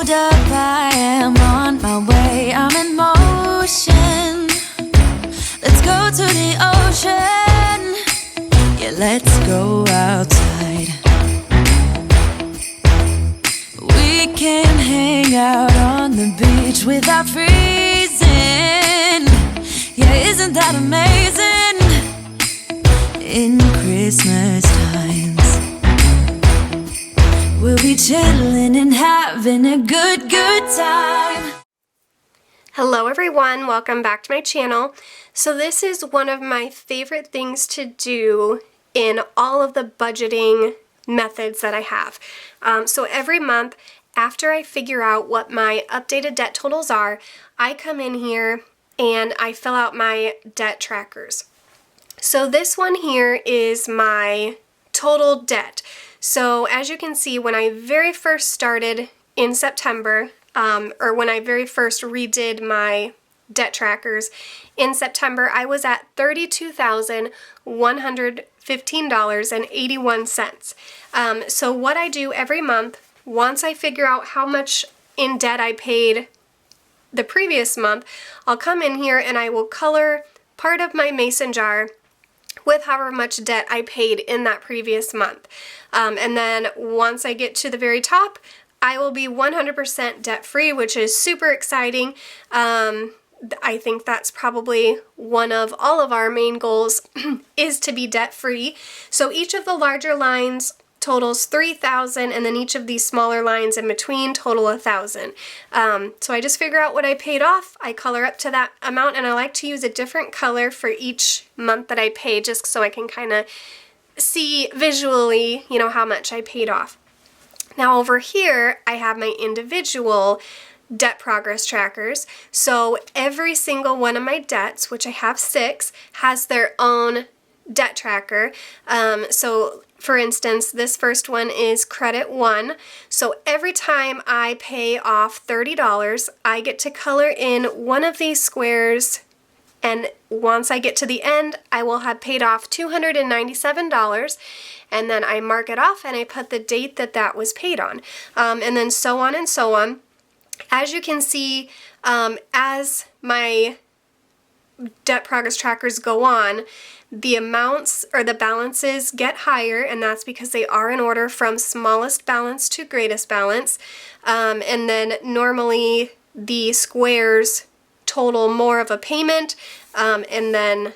hold up, I am on my way, I'm in motion. Let's go to the ocean, yeah, let's go outside. We can hang out on the beach without freezing. Yeah, isn't that amazing? In Christmas times, we'll be chilling and having a good time. Hello everyone, welcome back to my channel. So this is one of my favorite things to do in all of the budgeting methods that I have. So every month after I figure out what my updated debt totals are, I come in here and I fill out my debt trackers. So this one here is my total debt. So as you can see, when I very first started in September, or when I very first redid my debt trackers in September, I was at $32,115.81. So what I do every month, once I figure out how much in debt I paid the previous month, I'll come in here and I will color part of my mason jar with however much debt I paid in that previous month. And then once I get to the very top, I will be 100% debt-free, which is super exciting. I think that's probably one of all of our main goals is to be debt-free. So each of the larger lines totals $3,000, and then each of these smaller lines in between total $1,000. So I just figure out what I paid off, I color up to that amount, and I like to use a different color for each month that I pay, just so I can kind of see visually, you know, how much I paid off. Now over here, I have my individual debt progress trackers. So every single one of my debts, which I have 6, has their own debt tracker. So for instance, this first one is credit 1. So every time I pay off $30, I get to color in one of these squares, and once I get to the end, I will have paid off $297, and then I mark it off and I put the date that that was paid on, and then so on and so on. As you can see, as my debt progress trackers go on, the amounts or the balances get higher, and that's because they are in order from smallest balance to greatest balance. And then normally the squares total more of a payment, and then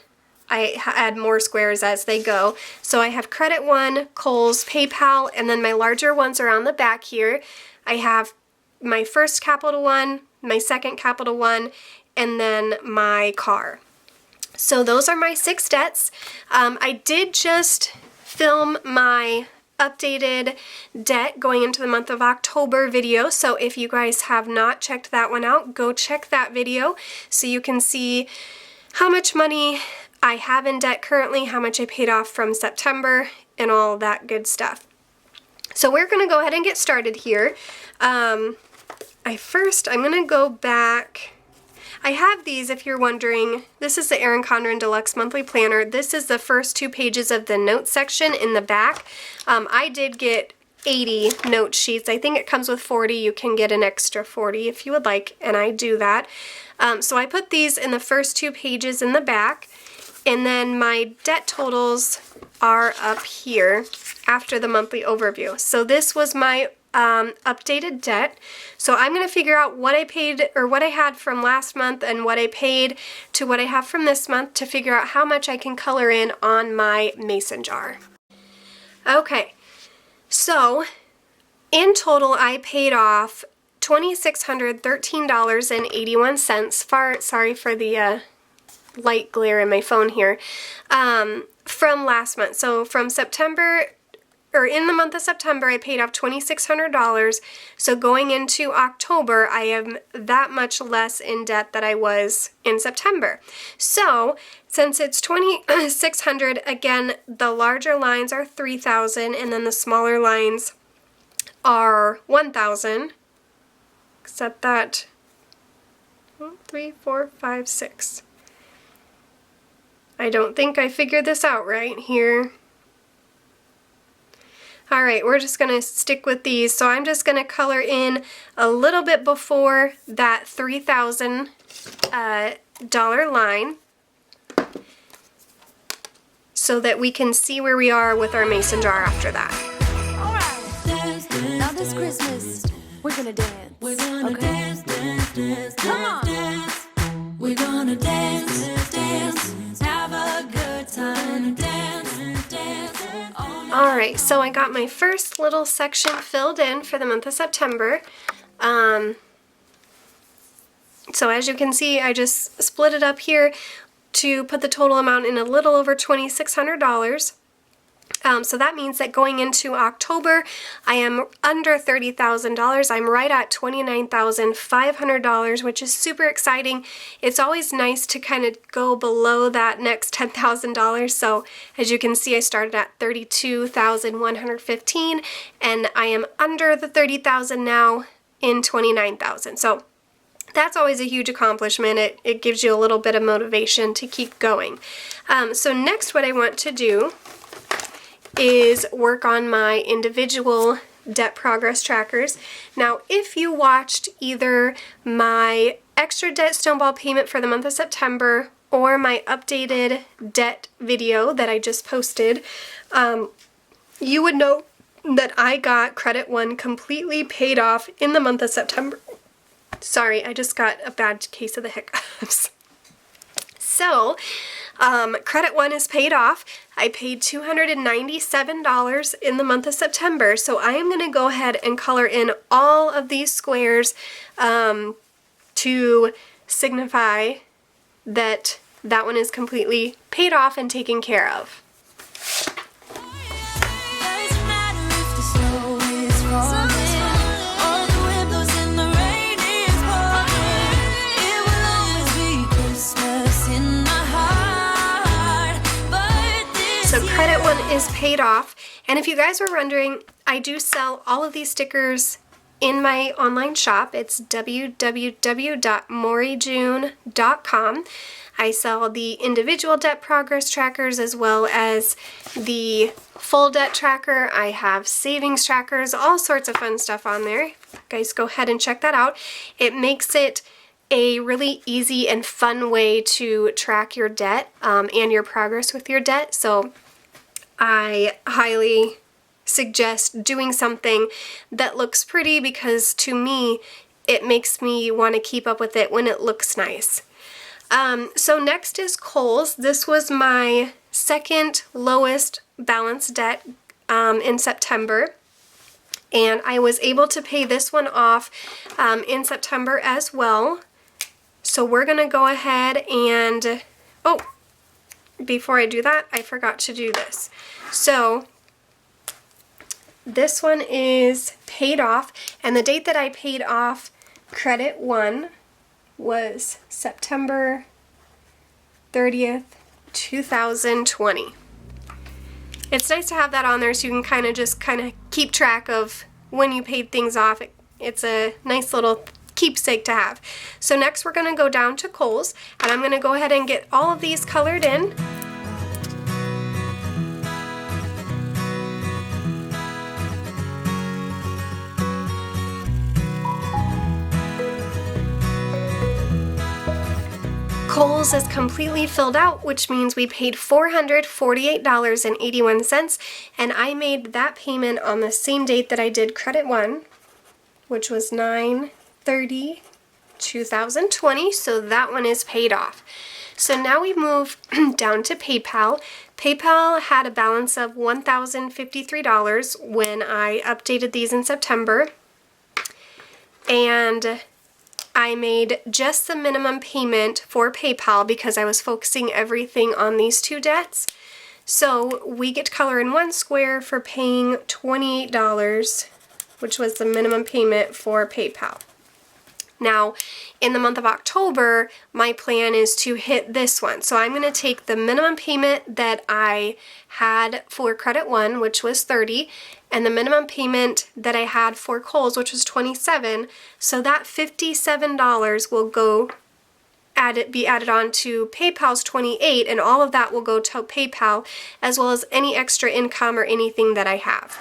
I add more squares as they go. So I have credit 1, Kohl's, PayPal, and then my larger ones are on the back here. I have my first capital one, my second capital one, and then my car. So those are my 6 debts. I did just film my updated debt going into the month of October video, so if you guys have not checked that one out, go check that video so you can see how much money I have in debt currently, how much I paid off from September, and all that good stuff. So we're going to go ahead and get started here. I'm going to go back. I have these, if you're wondering. This is the Erin Condren Deluxe Monthly Planner. This is the first 2 pages of the notes section in the back. I did get 80 note sheets. I think it comes with 40. You can get an extra 40 if you would like, and I do that. So I put these in the first 2 pages in the back, and then my debt totals are up here after the monthly overview. So this was my updated debt. So I'm going to figure out what I paid, or what I had from last month and what I paid to what I have from this month, to figure out how much I can color in on my mason jar. Okay, so in total I paid off $2,613.81. Sorry for the light glare in my phone here. From last month. So from September, or in the month of September, I paid off $2,600. So going into October, I am that much less in debt than I was in September. So since it's $2,600, again, the larger lines are $3,000, and then the smaller lines are $1,000. Except that 3, 4, 5, 6. I don't think I figured this out right here. All right, we're just gonna stick with these. So I'm just gonna color in a little bit before that $3,000 line so that we can see where we are with our mason jar after that. All right. Now this Christmas, we're gonna dance. We're gonna dance, dance, dance, come on. Dance. We're gonna dance, dance, have a good time, dance, dance. All right, so I got my first little section filled in for the month of September. So as you can see, I just split it up here to put the total amount in a little over $2,600. So that means that going into October, I am under $30,000. I'm right at $29,500, which is super exciting. It's always nice to kind of go below that next $10,000. So as you can see, I started at $32,115, and I am under the $30,000 now in $29,000. So that's always a huge accomplishment. It gives you a little bit of motivation to keep going. So next, what I want to do is work on my individual debt progress trackers. Now, if you watched either my extra debt stoneball payment for the month of September or my updated debt video that I just posted, you would know that I got Credit One completely paid off in the month of September. Sorry, I just got a bad case of the hiccups. So, Credit One is paid off. I paid $297 in the month of September, so I am going to go ahead and color in all of these squares to signify that that one is completely paid off and taken care of. So Credit One is paid off, and if you guys were wondering, I do sell all of these stickers in my online shop. It's www.morejune.com. I sell the individual debt progress trackers as well as the full debt tracker. I have savings trackers, all sorts of fun stuff on there. Guys, go ahead and check that out. It makes it a really easy and fun way to track your debt and your progress with your debt. So I highly suggest doing something that looks pretty, because to me it makes me want to keep up with it when it looks nice. So next is Kohl's. This was my second lowest balance debt in September, and I was able to pay this one off in September as well. So we're going to go ahead and, oh, before I do that, I forgot to do this. So this one is paid off, and the date that I paid off Credit One was September 30th, 2020. It's nice to have that on there so you can just keep track of when you paid things off. It's a nice little keepsake to have. So next we're going to go down to Kohl's, and I'm going to go ahead and get all of these colored in. Kohl's is completely filled out, which means we paid $448.81, and I made that payment on the same date that I did Credit One, which was 9/30/2020, so that one is paid off. So now we move down to PayPal. PayPal had a balance of $1,053 when I updated these in September, and I made just the minimum payment for PayPal because I was focusing everything on these two debts. So we get to color in one square for paying $28, which was the minimum payment for PayPal. Now, in the month of October, my plan is to hit this one. So I'm going to take the minimum payment that I had for Credit One, which was $30, and the minimum payment that I had for Kohl's, which was $27. So that $57 will be added on to PayPal's $28, and all of that will go to PayPal, as well as any extra income or anything that I have.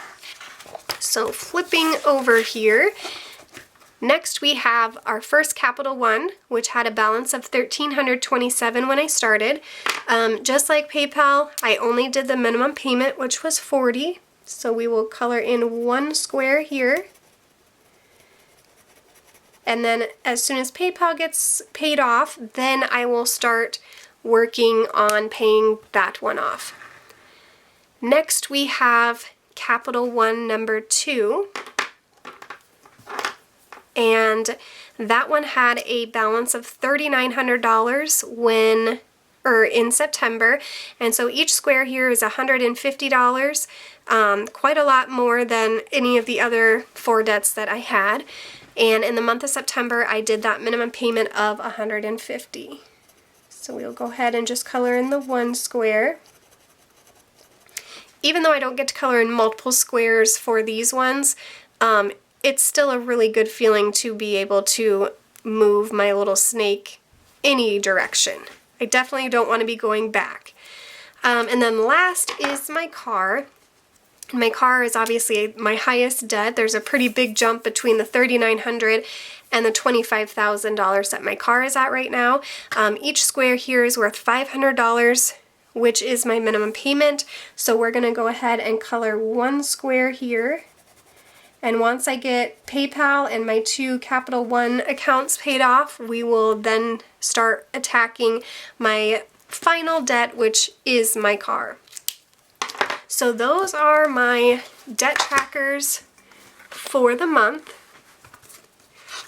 So flipping over here, next we have our first Capital One, which had a balance of $1,327 when I started. Just like PayPal, I only did the minimum payment, which was $40. So we will color in one square here. And then as soon as PayPal gets paid off, then I will start working on paying that one off. Next we have Capital One number 2. And that one had a balance of $3,900 in September, and so each square here is $150, quite a lot more than any of the other 4 debts that I had. And in the month of September, I did that minimum payment of $150. So we'll go ahead and just color in the one square. Even though I don't get to color in multiple squares for these ones, it's still a really good feeling to be able to move my little snake any direction. I definitely don't want to be going back. And then last is my car. My car is obviously my highest debt. There's a pretty big jump between the $3,900 and the $25,000 that my car is at right now. Each square here is worth $500, which is my minimum payment. So we're going to go ahead and color one square here. And once I get PayPal and my 2 Capital One accounts paid off, we will then start attacking my final debt, which is my car. So those are my debt trackers for the month.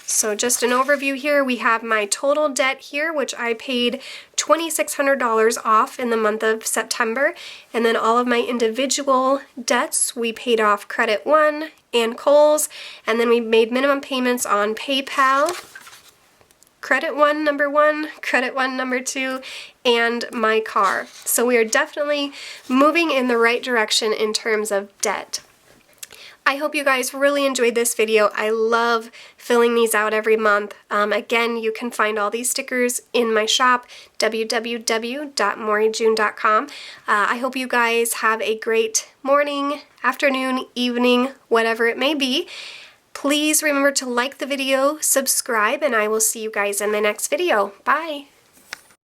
So just an overview here, we have my total debt here, which I paid $2,600 off in the month of September, and then all of my individual debts, we paid off Credit One and Kohl's, and then we made minimum payments on PayPal, Credit One number 1, Credit One number 2, and my car. So we are definitely moving in the right direction in terms of debt. I hope you guys really enjoyed this video. I love filling these out every month. Again, you can find all these stickers in my shop, www.morriejune.com. I hope you guys have a great morning, afternoon, evening, whatever it may be. Please remember to like the video, subscribe, and I will see you guys in my next video. Bye!